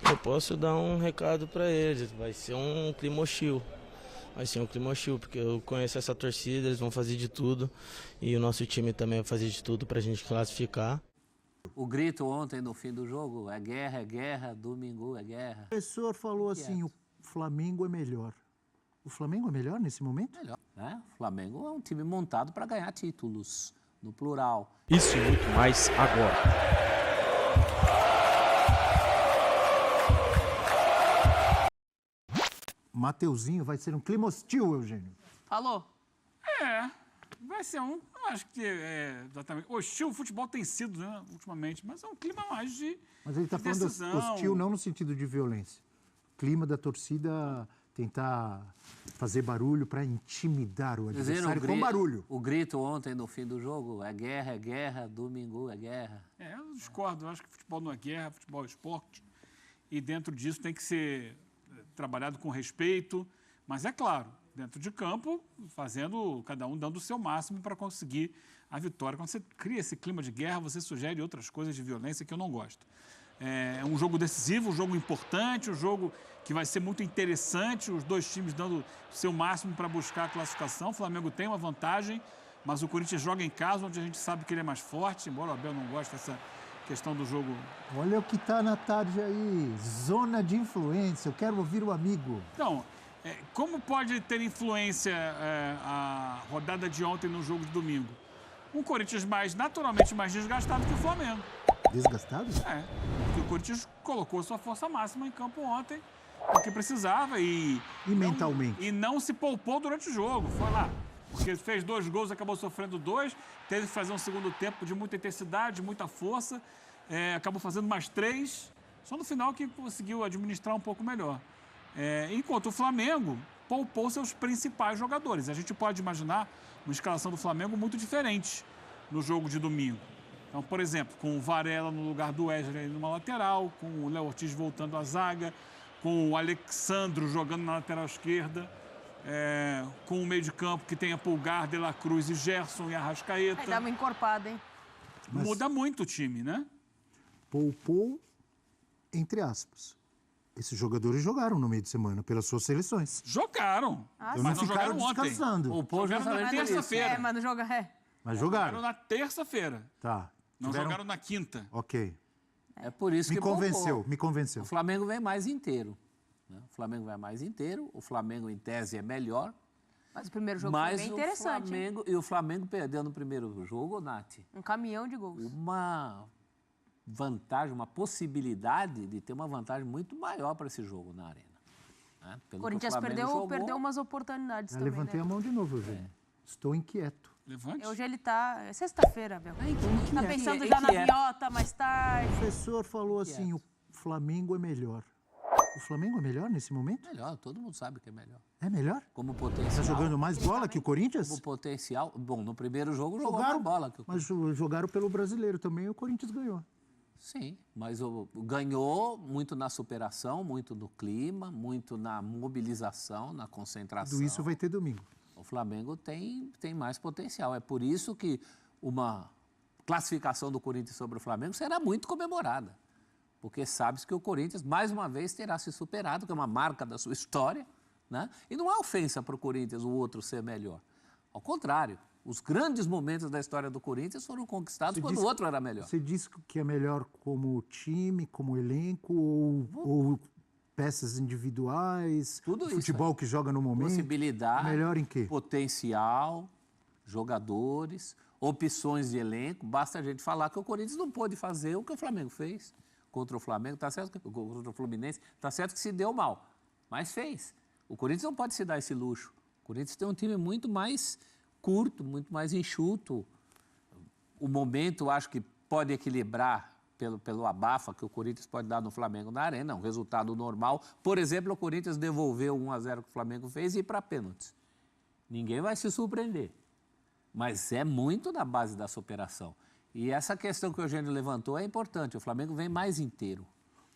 Eu posso dar um recado para eles, vai ser um clima hostil. Vai ser um clima hostil, porque eu conheço essa torcida, eles vão fazer de tudo. E o nosso time também vai fazer de tudo para a gente classificar. O grito ontem no fim do jogo é guerra, domingo é guerra. O professor falou assim, o Flamengo é melhor. O Flamengo é melhor nesse momento? Melhor, né? O Flamengo é um time montado para ganhar títulos, no plural. Isso e muito mais agora. Mateuzinho vai ser um clima hostil, Eugênio. Falou. Vai ser um, eu acho que exatamente. Hostil o futebol tem sido, né, ultimamente, mas é um clima mais de Mas ele está de falando decisão. hostil não no sentido de violência. Clima da torcida tentar fazer barulho para intimidar o adversário com barulho. O grito ontem no fim do jogo é guerra, domingo é guerra. Eu discordo, eu acho que futebol não é guerra, futebol é esporte, e dentro disso tem que ser trabalhado com respeito, mas é claro, dentro de campo, fazendo, cada um dando o seu máximo para conseguir a vitória. Quando você cria esse clima de guerra, você sugere outras coisas de violência que eu não gosto. É um jogo decisivo, um jogo importante, um jogo que vai ser muito interessante, os dois times dando o seu máximo para buscar a classificação. O Flamengo tem uma vantagem, mas o Corinthians joga em casa, onde a gente sabe que ele é mais forte, embora o Abel não goste dessa questão do jogo. Olha o que está na tarde aí, zona de influência, eu quero ouvir o amigo. Então, como pode ter influência a rodada de ontem no jogo de domingo? Um Corinthians naturalmente mais desgastado que o Flamengo. Desgastado? Porque o Corinthians colocou sua força máxima em campo ontem, porque precisava E mentalmente? E não se poupou durante o jogo, foi lá. Porque fez 2 gols, acabou sofrendo 2, teve que fazer um segundo tempo de muita intensidade, de muita força, acabou fazendo mais 3, só no final que conseguiu administrar um pouco melhor. Enquanto o Flamengo poupou seus principais jogadores. A gente pode imaginar uma escalação do Flamengo muito diferente no jogo de domingo. Então, por exemplo, com o Varela no lugar do Wesley numa lateral, com o Léo Ortiz voltando à zaga, com o Alexandro jogando na lateral esquerda, com o meio de campo que tenha Pulgar, De La Cruz e Gerson e Arrascaeta. Aí dá uma encorpada, hein? Muda muito o time, né? Poupou, entre aspas. Esses jogadores jogaram no meio de semana pelas suas seleções. Jogaram. Então mas não ficaram jogaram ontem. descansando. Poupou Jogaram na justamente por isso. terça-feira. Mas não joga. Mas Jogaram jogaram. na terça-feira. Tá. Não jogaram na quinta. Ok. É por isso Me que convenceu, poupou. me convenceu. O Flamengo vem mais inteiro. Né? O Flamengo vai mais inteiro, o Flamengo em tese é melhor. Mas o primeiro jogo foi Mas bem o interessante. hein? Flamengo, e o Flamengo perdeu no primeiro jogo, Nath, Um caminhão de gols. uma vantagem, uma possibilidade de ter uma vantagem muito maior para esse jogo na Arena. Né? O Corinthians perdeu umas oportunidades Eu também, levantei né? a mão de novo, Eugênio. Estou inquieto. Levante. Hoje ele tá... É sexta-feira, Abel. Tá pensando Inquieto. já na minhota mais tarde. O professor falou assim, o Flamengo é melhor. O Flamengo é melhor nesse momento? Melhor, todo mundo sabe que é melhor. É melhor? Como Está potencial. jogando mais bola que o Corinthians? Como potencial. Bom, no primeiro jogo jogou Jogaram, mais bola que o mas jogaram pelo brasileiro também e o Corinthians ganhou. Sim, mas ganhou muito na superação, muito no clima, muito na mobilização, na concentração. Tudo isso vai ter domingo. O Flamengo tem mais potencial. É por isso que uma classificação do Corinthians sobre o Flamengo será muito comemorada. Porque sabe-se que o Corinthians, mais uma vez, terá se superado, que é uma marca da sua história. Né? E não há ofensa para o Corinthians o outro ser melhor. Ao contrário, os grandes momentos da história do Corinthians foram conquistados quando o outro era melhor. Você disse que é melhor como time, como elenco ou peças individuais, Tudo isso, futebol que joga no momento? Possibilidade, Melhor em quê? potencial, jogadores, opções de elenco. Basta a gente falar que o Corinthians não pôde fazer o que o Flamengo fez contra o Flamengo, tá certo? Contra o Fluminense, tá certo que se deu mal, mas fez. O Corinthians não pode se dar esse luxo. O Corinthians tem um time muito mais curto, muito mais enxuto. O momento, acho que pode equilibrar pelo abafa que o Corinthians pode dar no Flamengo na Arena, um resultado normal. Por exemplo, o Corinthians devolveu o 1-0 que o Flamengo fez e ir para pênaltis. Ninguém vai se surpreender. Mas é muito na base da superação. E essa questão que o Eugênio levantou é importante. O Flamengo vem mais inteiro.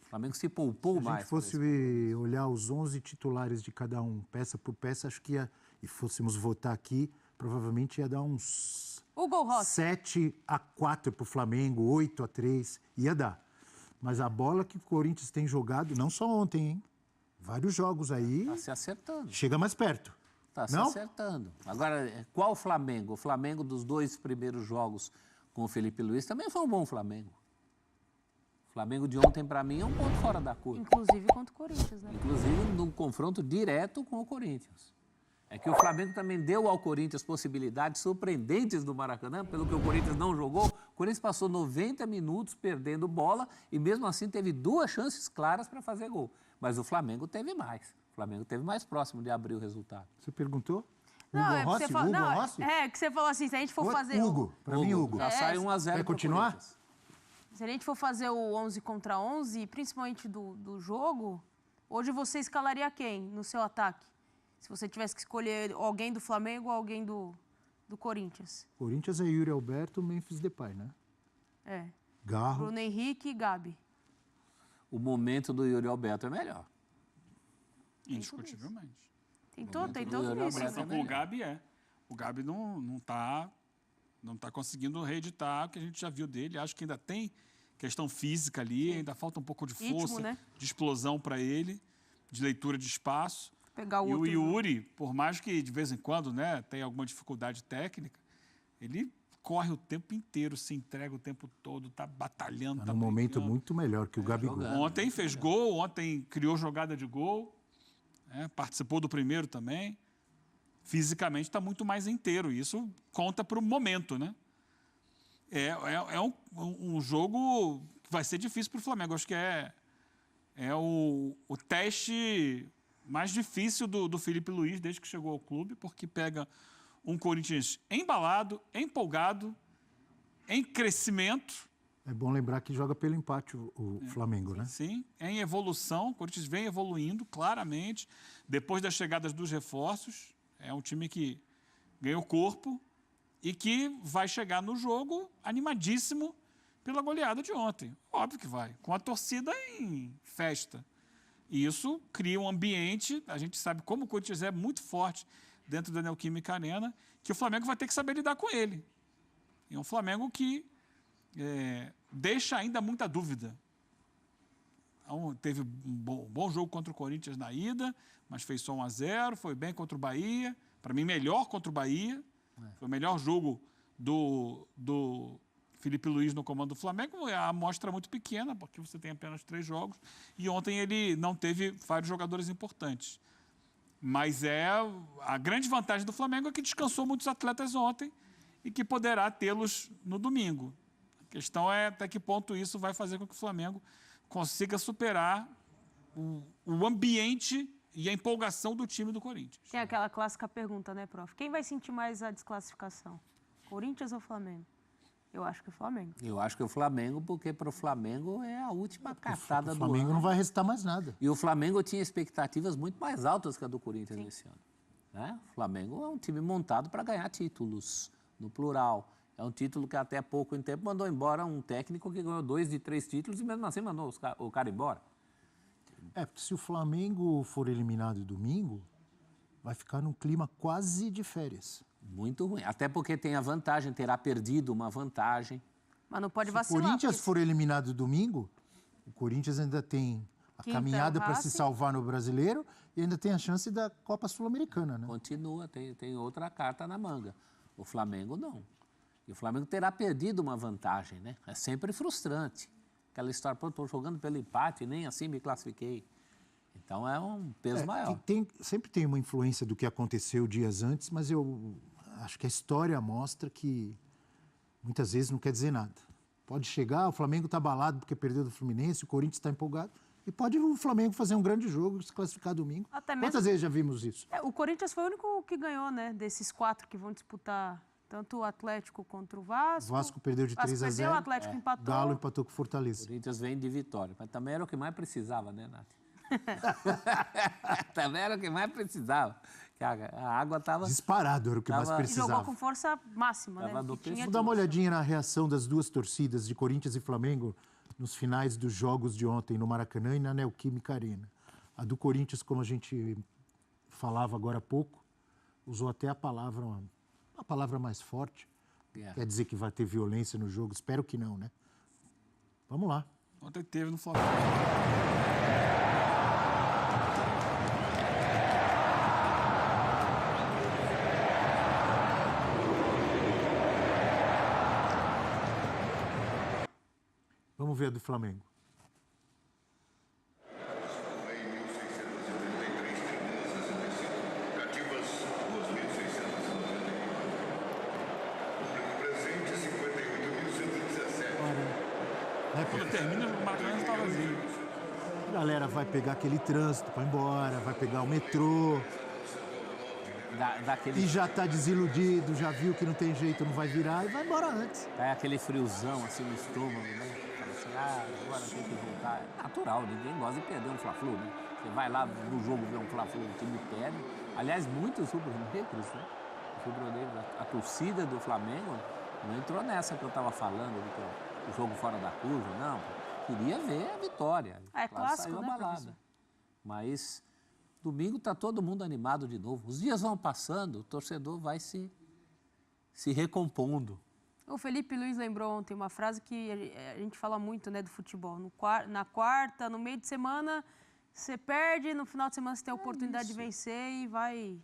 O Flamengo se poupou mais. Se a gente fosse olhar os 11 titulares de cada um, peça por peça, acho que e fôssemos votar aqui, provavelmente ia dar uns O Gol Rossi. 7-4 para o Flamengo, 8-3, ia dar. Mas a bola que o Corinthians tem jogado, não só ontem, hein? Vários jogos aí, Está se acertando. chega mais perto. Está se Não? acertando. Agora, qual o Flamengo? O Flamengo dos 2 primeiros jogos com o Felipe Luiz também foi um bom Flamengo. O Flamengo de ontem, para mim, é um ponto fora da curva. Inclusive contra o Corinthians, né? Inclusive num confronto direto com o Corinthians. É que o Flamengo também deu ao Corinthians possibilidades surpreendentes do Maracanã, pelo que o Corinthians não jogou. O Corinthians passou 90 minutos perdendo bola e mesmo assim teve 2 chances claras para fazer gol. Mas o Flamengo teve mais. O Flamengo teve mais próximo de abrir o resultado. Você perguntou? Não, Hugo é que Rossi? você fala, Hugo não, Rossi? é que você falou assim, se a gente for fazer... Hugo, para mim, Hugo. Já sai 1-0. Quer continuar? Se a gente for fazer o 11 contra 11, principalmente do jogo, hoje você escalaria quem no seu ataque? Se você tivesse que escolher alguém do Flamengo ou alguém do Corinthians. Corinthians é Yuri Alberto, Memphis Depay, né? É. Garro. Bruno Henrique e Gabi. O momento do Yuri Alberto é melhor. Indiscutivelmente. Tem tudo do isso, Yuri Alberto né? Só com o Gabi O Gabi não tá conseguindo reeditar o que a gente já viu dele. Acho que ainda tem questão física ali, ainda falta um pouco de Ritmo, força, né? de explosão para ele, de leitura de espaço. Pegar o E o outro Yuri, por mais que de vez em quando, né, tenha alguma dificuldade técnica, ele corre o tempo inteiro, se entrega o tempo todo, tá batalhando, Está tá num momento brigando. muito melhor que o Gabigol. jogando. Ontem fez gol, ontem criou jogada de gol, né, participou do primeiro também. Fisicamente está muito mais inteiro. Isso conta para o momento, né? É um jogo que vai ser difícil para o Flamengo. Acho que é o teste mais difícil do Felipe Luiz desde que chegou ao clube, porque pega um Corinthians embalado, empolgado, em crescimento. É bom lembrar que joga pelo empate o Flamengo, né? Sim, em evolução. O Corinthians vem evoluindo claramente depois das chegadas dos reforços. É um time que ganhou corpo e que vai chegar no jogo animadíssimo pela goleada de ontem. Óbvio que vai, com a torcida em festa. E isso cria um ambiente, a gente sabe como o Corinthians é muito forte dentro da Neoquímica Arena, que o Flamengo vai ter que saber lidar com ele. E é um Flamengo que deixa ainda muita dúvida. Então, teve um bom jogo contra o Corinthians na ida, mas fez só 1-0, foi bem contra o Bahia, para mim melhor contra o Bahia, foi o melhor jogo do Felipe Luiz no comando do Flamengo. É a amostra muito pequena, porque você tem apenas 3 jogos, e ontem ele não teve vários jogadores importantes. Mas a grande vantagem do Flamengo é que descansou muitos atletas ontem e que poderá tê-los no domingo. A questão é até que ponto isso vai fazer com que o Flamengo consiga superar o ambiente e a empolgação do time do Corinthians. Tem aquela clássica pergunta, né, prof? Quem vai sentir mais a desclassificação? Corinthians ou Flamengo? Eu acho que o Flamengo. Eu acho que o Flamengo, porque para o Flamengo é a última cartada O do Flamengo ano. não vai restar mais nada. E o Flamengo tinha expectativas muito mais altas que a do Corinthians nesse ano. Né? O Flamengo é um time montado para ganhar títulos, no plural. É um título que até pouco tempo mandou embora um técnico que ganhou 2 de 3 títulos e mesmo assim mandou o cara embora. Porque se o Flamengo for eliminado domingo, vai ficar num clima quase de férias. Muito ruim. Até porque tem a vantagem, terá perdido uma vantagem. Mas não pode Se o vacilar. Corinthians porque for eliminado domingo, o Corinthians ainda tem a Quinta, caminhada o para se Racing. salvar no Brasileiro e ainda tem a chance da Copa Sul-Americana, né? Continua, tem outra carta na manga. O Flamengo não. E o Flamengo terá perdido uma vantagem, né? É sempre frustrante. Aquela história, pô, estou jogando pelo empate, nem assim me classifiquei. Então é um peso maior. Sempre tem uma influência do que aconteceu dias antes, mas eu acho que a história mostra que muitas vezes não quer dizer nada. Pode chegar, o Flamengo está abalado porque perdeu do Fluminense, o Corinthians está empolgado, e pode o Flamengo fazer um grande jogo e se classificar domingo. Até mesmo- Quantas vezes já vimos isso? o Corinthians foi o único que ganhou, né? Desses 4 que vão disputar tanto o Atlético contra o O Vasco. Vasco perdeu de Vasco 3-0, perdeu, o Atlético empatou. Galo empatou com o O Fortaleza. Corinthians vem de vitória. Mas também era o que mais precisava, né, Nath? Também era o que mais precisava. Que a água estava... Disparado era o que mais Tava- E jogou precisava. com força máxima, Tava né? do Que tinha Vamos dar uma tudo. olhadinha na reação das duas torcidas de Corinthians e Flamengo nos finais dos jogos de ontem no Maracanã e na Neoquímica Arena. A do Corinthians, como a gente falava agora há pouco, usou até a palavra mais forte. Yeah. Quer dizer que vai ter violência no jogo? Espero que não, né? Vamos lá. Ontem teve no Flamengo. Vamos ver a do Flamengo. Cativas 2.690. Presente 58.117. Quando termina, o Maracanã está vazio. A galera vai pegar aquele trânsito para ir embora, vai pegar o metrô Daquele, e já está desiludido, já viu que não tem jeito, não vai virar e vai embora antes. é aquele friozão assim no estômago, né? Fala assim, agora tem que voltar. É natural, ninguém gosta de perder um Fla-Flu, né? Você vai lá no jogo ver um Fla-Flu, o time perde. Aliás, muitos rubro-negros, né? Os rubro-negros, a torcida do Flamengo não entrou nessa que eu estava falando, o jogo fora da curva, não. Queria ver a vitória. É Claro, clássico, saiu né, abalada. professor? Mas domingo está todo mundo animado de novo. Os dias vão passando, o torcedor vai se recompondo. O Felipe Luiz lembrou ontem uma frase que a gente fala muito, né, do futebol. Na quarta, no meio de semana, você perde, no final de semana você tem a oportunidade de vencer e vai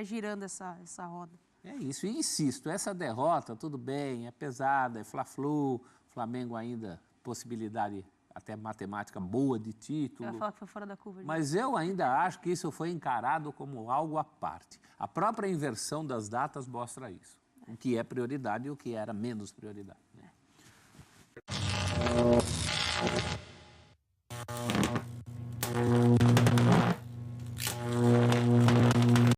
girando essa roda. É isso, e insisto, essa derrota, tudo bem, é pesada, é Fla-Flu, Flamengo ainda, possibilidade até matemática boa de Eu título. ia falar que foi fora da curva. Mas eu ainda acho que isso foi encarado como algo à parte. A própria inversão das datas mostra isso. O que é prioridade e o que era menos prioridade. Né?